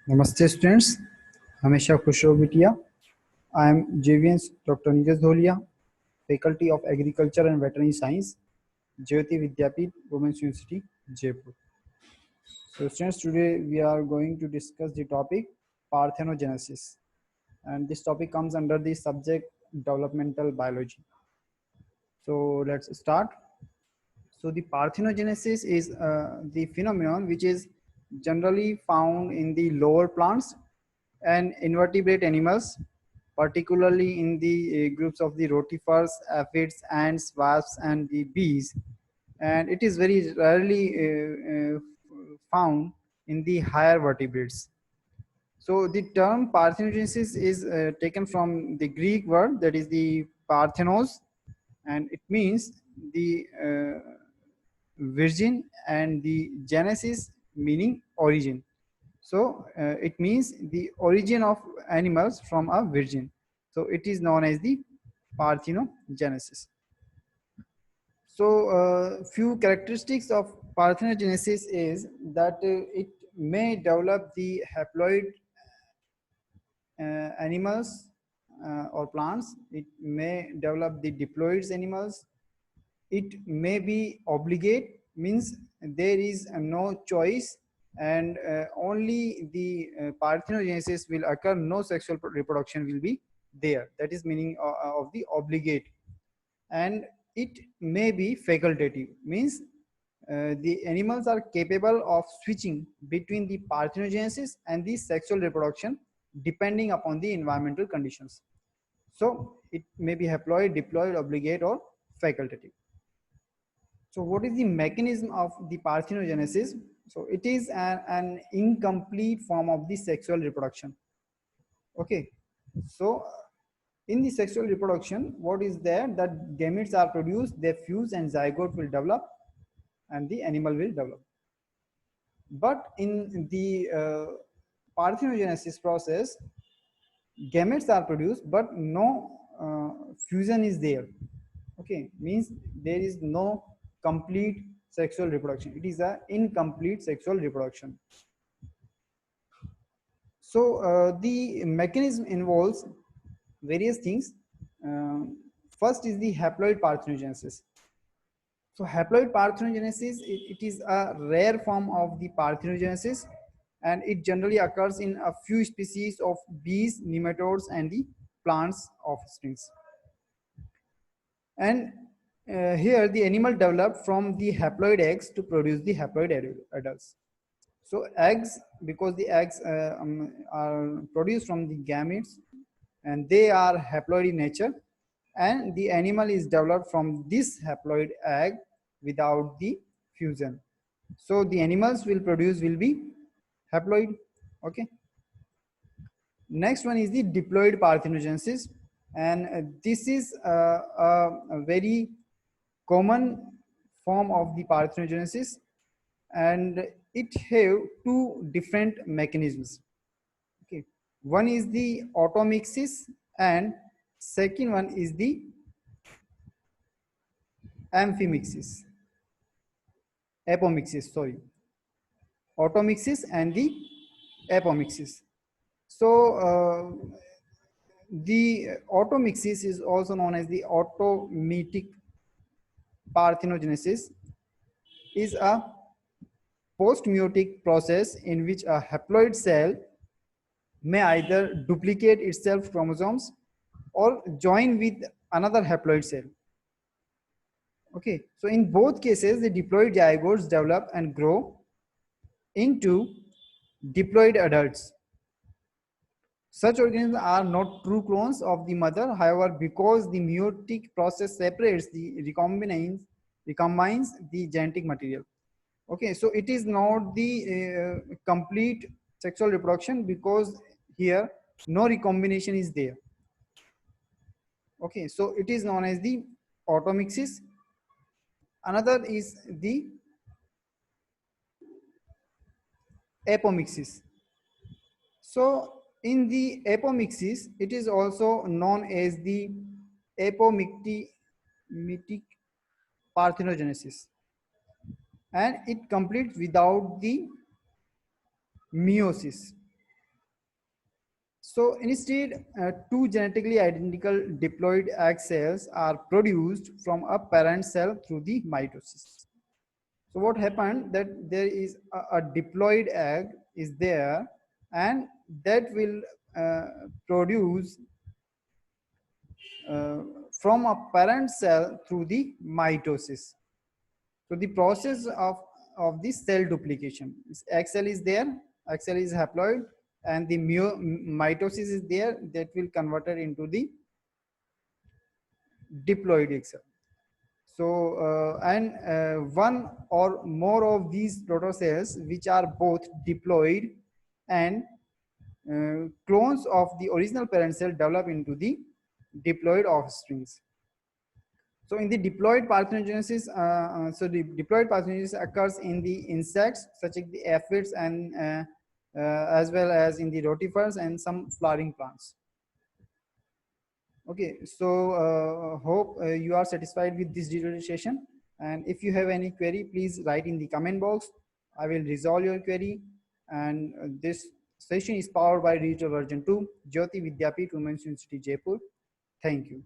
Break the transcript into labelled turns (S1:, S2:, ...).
S1: नमस्ते स्टूडेंट्स, हमेशा खुश रहो बिटिया। आई एम जेवियंस doctor Neeraj Dholia, faculty of agriculture and veterinary science, Jyoti Vidyapeeth, women's university, Jaipur. So students, today we are going to discuss the topic parthenogenesis, and this topic comes under the subject developmental biology. So let's start. So the parthenogenesis is the phenomenon which is generally found in the lower plants and invertebrate animals, particularly in the groups of the rotifers, aphids, ants, wasps, and the bees. And it is very rarely found in the higher vertebrates. So the term parthenogenesis is taken from the Greek word that is the parthenos, and it means the virgin, and the genesis meaning origin. So it means the origin of animals from a virgin. So it is known as the parthenogenesis. So few characteristics of parthenogenesis is that it may develop the haploid animals or plants. It may develop the diploids animals. It may be obligate, means there is no choice, and only the parthenogenesis will occur, no sexual reproduction will be there. That is meaning of the obligate. And it may be facultative, means the animals are capable of switching between the parthenogenesis and the sexual reproduction depending upon the environmental conditions. So it may be haploid, diploid, obligate, or facultative. So what is the mechanism of the parthenogenesis? So it is an incomplete form of the sexual reproduction. Okay. So in the sexual reproduction, what is there? That gametes are produced, they fuse, and zygote will develop, and the animal will develop. But in the parthenogenesis process, gametes are produced, but no fusion is there. Okay, means there is no complete sexual reproduction. It is a incomplete sexual reproduction. So the mechanism involves various things. First is the haploid parthenogenesis. So haploid parthenogenesis, it is a rare form of the parthenogenesis, and it generally occurs in a few species of bees, nematodes, and the plants offsprings. And here the animal developed from the haploid eggs to produce the haploid adults. So eggs, because the eggs are produced from the gametes, and they are haploid in nature, and the animal is developed from this haploid egg without the fusion. So the animals will be haploid. Okay. Next one is the diploid parthenogenesis, and this is a very common form of the parthenogenesis, and it have two different mechanisms. Okay, one is the automixis, and second one is the amphimixis, apomixis, sorry, automixis and the apomixis. So the automixis is also known as the autometic parthenogenesis, is a post-meiotic process in which a haploid cell may either duplicate itself chromosomes or join with another haploid cell. Okay, so in both cases, the diploid zygotes develop and grow into diploid adults. Such organisms are not true clones of the mother. However, because the meiotic process separates the recombines the genetic material. Okay, so it is not the complete sexual reproduction, because here no recombination is there. Okay, so it is known as the automixis. Another is the apomixis. So in the apomixis, it is also known as the apomictic parthenogenesis, and it completes without the meiosis. So instead, two genetically identical diploid egg cells are produced from a parent cell through the mitosis. So what happened that there is a diploid egg is there, and that will produce uh, from a parent cell through the mitosis. So the process of this cell duplication, egg cell is there, egg cell is haploid, and the mitosis is there, that will convert it into the diploid egg cell. So one or more of these protocells which are both diploid and clones of the original parent cell develop into the diploid offsprings. So in the diploid parthenogenesis, so the diploid parthenogenesis occurs in the insects such as the aphids and as well as in the rotifers and some flowering plants. Okay, so hope you are satisfied with this detailed session. And if you have any query, please write in the comment box. I will resolve your query. And this session is powered by Digital Version 2, Jyoti Vidyapeeth Women's University, Jaipur. Thank you.